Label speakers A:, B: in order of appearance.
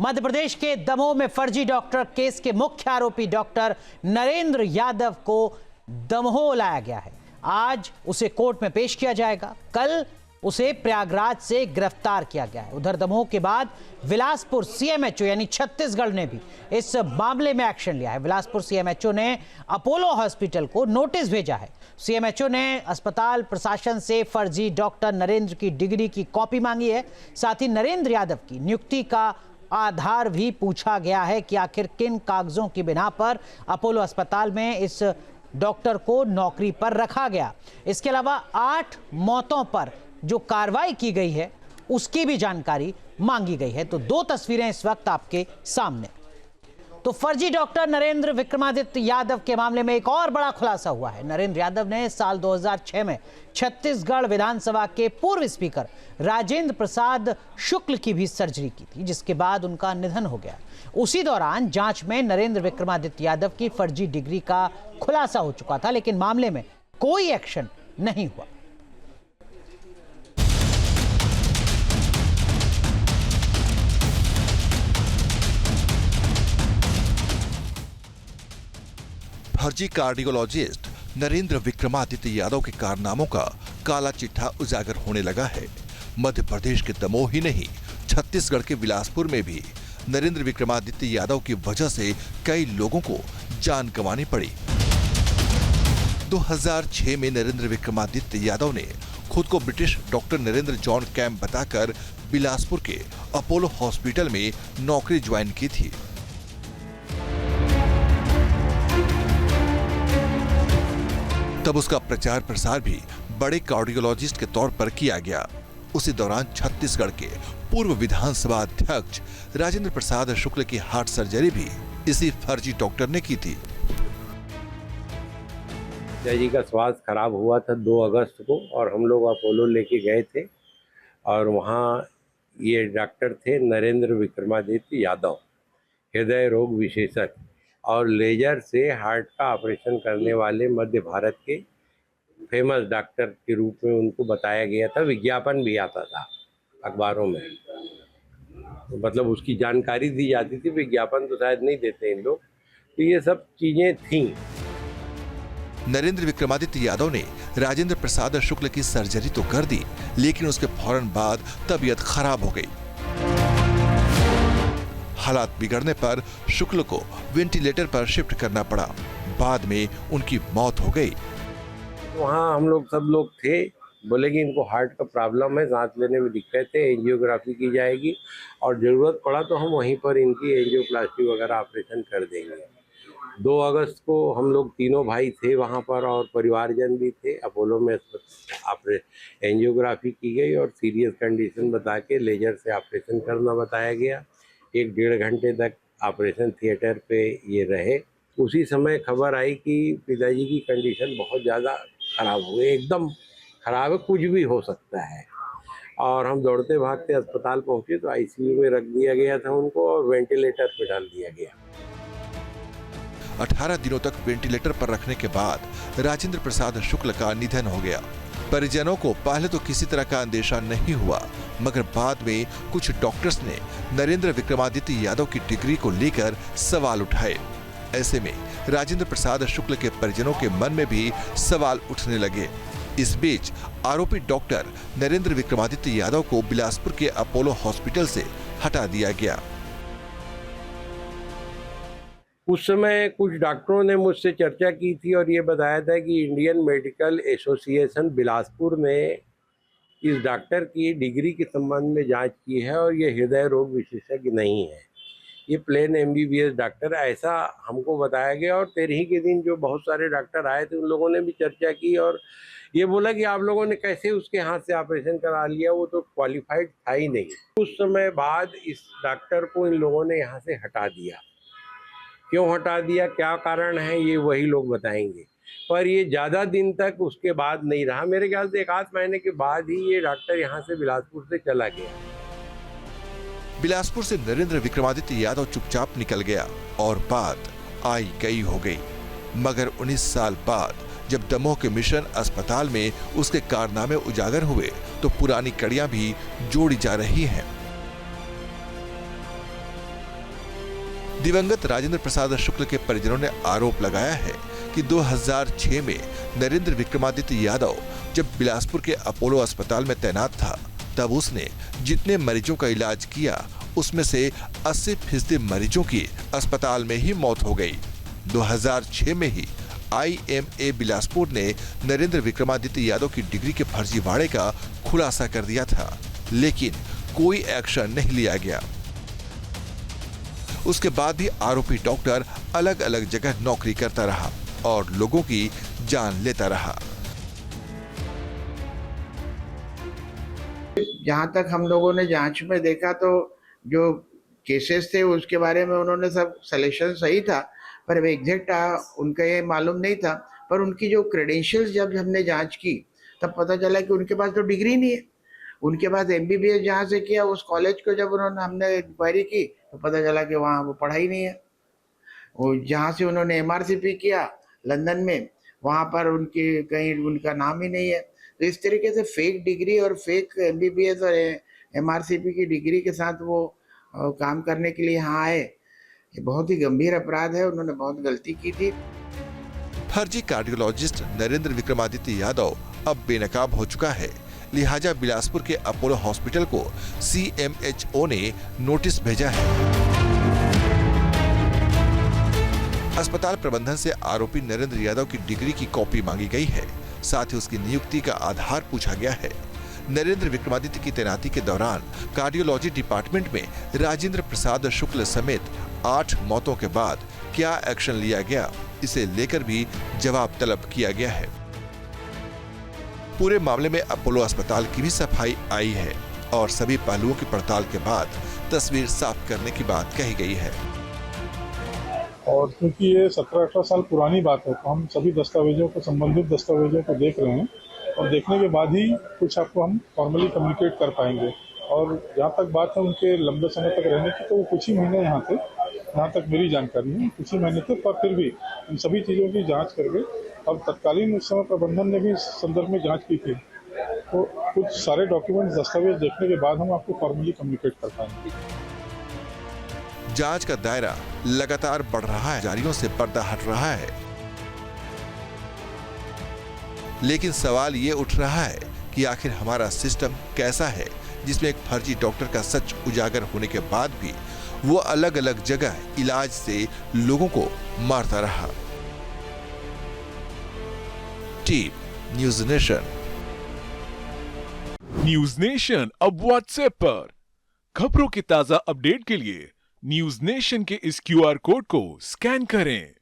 A: मध्य प्रदेश के दमोह में फर्जी डॉक्टर केस के मुख्य आरोपी डॉक्टर नरेंद्र यादव को दमोह लाया गया है। आज उसे कोर्ट में पेश किया जाएगा। कल उसे प्रयागराज से गिरफ्तार किया गया है। उधर दमोह के बाद बिलासपुर सीएमएचओ यानी छत्तीसगढ़ ने भी इस मामले में एक्शन लिया है। बिलासपुर सीएमएचओ ने अपोलो हॉस्पिटल को नोटिस भेजा है। सीएमएचओ ने अस्पताल प्रशासन से फर्जी डॉक्टर नरेंद्र की डिग्री की कॉपी मांगी है। साथ ही नरेंद्र यादव की नियुक्ति का आधार भी पूछा गया है कि आखिर किन कागजों की बिना पर अपोलो अस्पताल में इस डॉक्टर को नौकरी पर रखा गया। इसके अलावा 8 मौतों पर जो कार्रवाई की गई है उसकी भी जानकारी मांगी गई है। तो 2 तस्वीरें इस वक्त आपके सामने। तो फर्जी डॉक्टर नरेंद्र विक्रमादित्य यादव के मामले में एक और बड़ा खुलासा हुआ है। नरेंद्र यादव ने साल 2006 में छत्तीसगढ़ विधानसभा के पूर्व स्पीकर राजेंद्र प्रसाद शुक्ल की भी सर्जरी की थी, जिसके बाद उनका निधन हो गया। उसी दौरान जांच में नरेंद्र विक्रमादित्य यादव की फर्जी डिग्री का खुलासा हो चुका था, लेकिन मामले में कोई एक्शन नहीं हुआ।
B: फर्जी कार्डियोलॉजिस्ट नरेंद्र विक्रमादित्य यादव के कारनामों का काला चिट्ठा उजागर होने लगा है। मध्य प्रदेश के दमोह ही नहीं, छत्तीसगढ़ के बिलासपुर में भी नरेंद्र विक्रमादित्य यादव की वजह से कई लोगों को जान गंवानी पड़ी। 2006 में नरेंद्र विक्रमादित्य यादव ने खुद को British doctor Narendra John camp बताकर बिलासपुर के अपोलो हॉस्पिटल में नौकरी ज्वाइन की थी। तब उसका प्रचार प्रसार भी बड़े कार्डियोलॉजिस्ट के तौर पर किया गया। उसी दौरान छत्तीसगढ़ के पूर्व विधानसभा अध्यक्ष राजेंद्र प्रसाद शुक्ल की हार्ट सर्जरी भी इसी फर्जी डॉक्टर ने की थी।
C: जी का स्वास्थ्य खराब हुआ था 2 अगस्त को और हम लोग अपोलो लेके गए थे और वहाँ ये डॉक्टर थे नरेंद्र विक्रमादित्य यादव, हृदय रोग विशेषज्ञ और लेजर से हार्ट का ऑपरेशन करने वाले मध्य भारत के फेमस डॉक्टर के रूप में उनको बताया गया था। विज्ञापन भी आता था अखबारों में, तो मतलब उसकी जानकारी दी जाती थी। विज्ञापन तो शायद नहीं देते इन लोग, तो ये सब चीजें थीं।
B: नरेंद्र विक्रमादित्य यादव ने राजेंद्र प्रसाद शुक्ल की सर्जरी तो कर दी, लेकिन उसके फौरन बाद तबीयत खराब हो गई। हालात बिगड़ने पर शुक्ल को वेंटिलेटर पर शिफ्ट करना पड़ा। बाद में उनकी मौत हो गई।
C: वहाँ हम लोग सब लोग थे, बोले कि इनको हार्ट का प्रॉब्लम है, सांस लेने में दिक्कत है, एंजियोग्राफी की जाएगी और ज़रूरत पड़ा तो हम वहीं पर इनकी एंजियोप्लास्टी वगैरह ऑपरेशन कर देंगे। 2 अगस्त को हम लोग तीनों भाई थे वहाँ पर और परिवारजन भी थे। अपोलो में एंजियोग्राफी की गई और सीरियस कंडीशन बता के लेजर से ऑपरेशन करना बताया गया। 1-1.5 घंटे तक ऑपरेशन थिएटर पे ये रहे। उसी समय खबर आई कि पिताजी की कंडीशन बहुत ज़्यादा खराब हो गई, एकदम खराब है, कुछ भी हो सकता है। और हम दौड़ते भागते अस्पताल पहुंचे तो आईसीयू में रख दिया गया था उनको और वेंटिलेटर पे डाल दिया गया।
B: 18 दिनों तक वेंटिलेटर पर रखने के बाद राजेंद्र प्रसाद शुक्ल का निधन हो गया। परिजनों को पहले तो किसी तरह का अंदेशा नहीं हुआ, मगर बाद में कुछ डॉक्टर्स ने नरेंद्र विक्रमादित्य यादव की डिग्री को लेकर सवाल उठाए। ऐसे में राजेंद्र प्रसाद शुक्ल के परिजनों के मन में भी सवाल उठने लगे। इस बीच आरोपी डॉक्टर नरेंद्र विक्रमादित्य यादव को बिलासपुर के अपोलो हॉस्पिटल से हटा दिया गया।
C: उस समय कुछ डॉक्टरों ने मुझसे चर्चा की थी और ये बताया था कि इंडियन मेडिकल एसोसिएशन बिलासपुर ने इस डॉक्टर की डिग्री के संबंध में जांच की है और ये हृदय रोग विशेषज्ञ नहीं है, ये प्लेन MBBS डॉक्टर, ऐसा हमको बताया गया। और 13 के दिन जो बहुत सारे डॉक्टर आए थे उन लोगों ने भी चर्चा की और ये बोला कि आप लोगों ने कैसे उसके हाथ से ऑपरेशन करा लिया, वो तो क्वालिफाइड था ही नहीं। कुछ समय बाद इस डॉक्टर को इन लोगों ने यहाँ से हटा दिया। क्यों हटा दिया, क्या कारण है, ये वही लोग बताएंगे। पर ये ज़्यादा दिन तक उसके बाद नहीं रहा। मेरे ख्याल से 1-8 महीने के बाद ही ये डॉक्टर यहाँ से बिलासपुर से चला गया।
B: बिलासपुर से नरेंद्र विक्रमादित्य यादव चुपचाप निकल गया और बात आई गई हो गई। मगर 19 साल बाद जब दमोह के मिशन अस्पताल में उसके कारनामे उजागर हुए तो पुरानी कड़ियां भी जोड़ी जा रही हैं। दिवंगत राजेंद्र प्रसाद शुक्ल के परिजनों ने आरोप लगाया है कि 2006 में नरेंद्र विक्रमादित्य यादव जब बिलासपुर के अपोलो अस्पताल में तैनात था, तब उसने जितने मरीजों का इलाज किया उसमें से 80% मरीजों की अस्पताल में ही मौत हो गई। 2006 में ही IMA बिलासपुर ने नरेंद्र विक्रमादित्य यादव की डिग्री के फर्जीवाड़े का खुलासा कर दिया था, लेकिन कोई एक्शन नहीं लिया गया। उसके बाद भी आरोपी डॉक्टर अलग अलग जगह नौकरी करता रहा और लोगों की जान लेता रहा।
D: जहाँ तक हम लोगों ने जांच में देखा तो जो केसेस थे उसके बारे में उन्होंने सब सिलेक्शन सही था, पर एग्जैक्ट उनका ये मालूम नहीं था। पर उनकी जो क्रेडेंशियल्स जब हमने जांच की तब पता चला कि उनके पास तो डिग्री नहीं है। उनके पास MBBS जहाँ से किया उस कॉलेज को जब हमने इंक्वायरी की तो पता चला कि वहाँ वो पढ़ाई नहीं है। वो जहाँ से उन्होंने MRCP किया लंदन में, वहाँ पर उनकी कहीं उनका नाम ही नहीं है। तो इस तरीके से फेक डिग्री और फेक MBBS और MRCP की डिग्री के साथ वो काम करने के लिए यहाँ आए। ये बहुत ही गंभीर अपराध है, उन्होंने बहुत गलती की थी।
B: फर्जी कार्डियोलॉजिस्ट नरेंद्र विक्रमादित्य यादव अब बेनकाब हो चुका है, लिहाजा बिलासपुर के अपोलो हॉस्पिटल को CMHO ने नोटिस भेजा है। अस्पताल प्रबंधन से आरोपी नरेंद्र यादव की डिग्री की कॉपी मांगी गई है, साथ ही उसकी नियुक्ति का आधार पूछा गया है। नरेंद्र विक्रमादित्य की तैनाती के दौरान कार्डियोलॉजी डिपार्टमेंट में राजेंद्र प्रसाद शुक्ल समेत 8 मौतों के बाद क्या एक्शन लिया गया, इसे लेकर भी जवाब तलब किया गया है। पूरे मामले में अपोलो अस्पताल की भी सफाई आई है और सभी पहलुओं की पड़ताल के बाद तस्वीर साफ करने की बात कही गई है।
E: और क्योंकि ये 17-18 साल पुरानी बात है तो हम सभी दस्तावेजों को, संबंधित दस्तावेजों को देख रहे हैं और देखने के बाद ही कुछ आपको हम फॉर्मली कम्युनिकेट कर पाएंगे। और जहाँ तक बात है उनके लंबे समय तक रहने की, तो वो कुछ ही महीने यहाँ थे, जहाँ तक मेरी जानकारी है कुछ ही महीने थे। पर फिर भी इन सभी चीज़ों की जांच करके अब तत्कालीन उस समय प्रबंधन ने भी इस संदर्भ में जांच की थी, तो कुछ सारे डॉक्यूमेंट्स, दस्तावेज देखने के बाद हम आपको फॉर्मली कम्युनिकेट कर पाएंगे।
B: जांच का दायरा लगातार बढ़ रहा है, जारियों से पर्दा हट रहा है, लेकिन सवाल ये उठ रहा है कि आखिर हमारा सिस्टम कैसा है जिसमें एक फर्जी डॉक्टर का सच उजागर होने के बाद भी वो अलग अलग जगह इलाज से लोगों को मारता रहा। Team news nation.
F: News nation अब व्हाट्सएप पर खबरों के ताजा अपडेट के लिए न्यूज़ नेशन के इस QR कोड को स्कैन करें।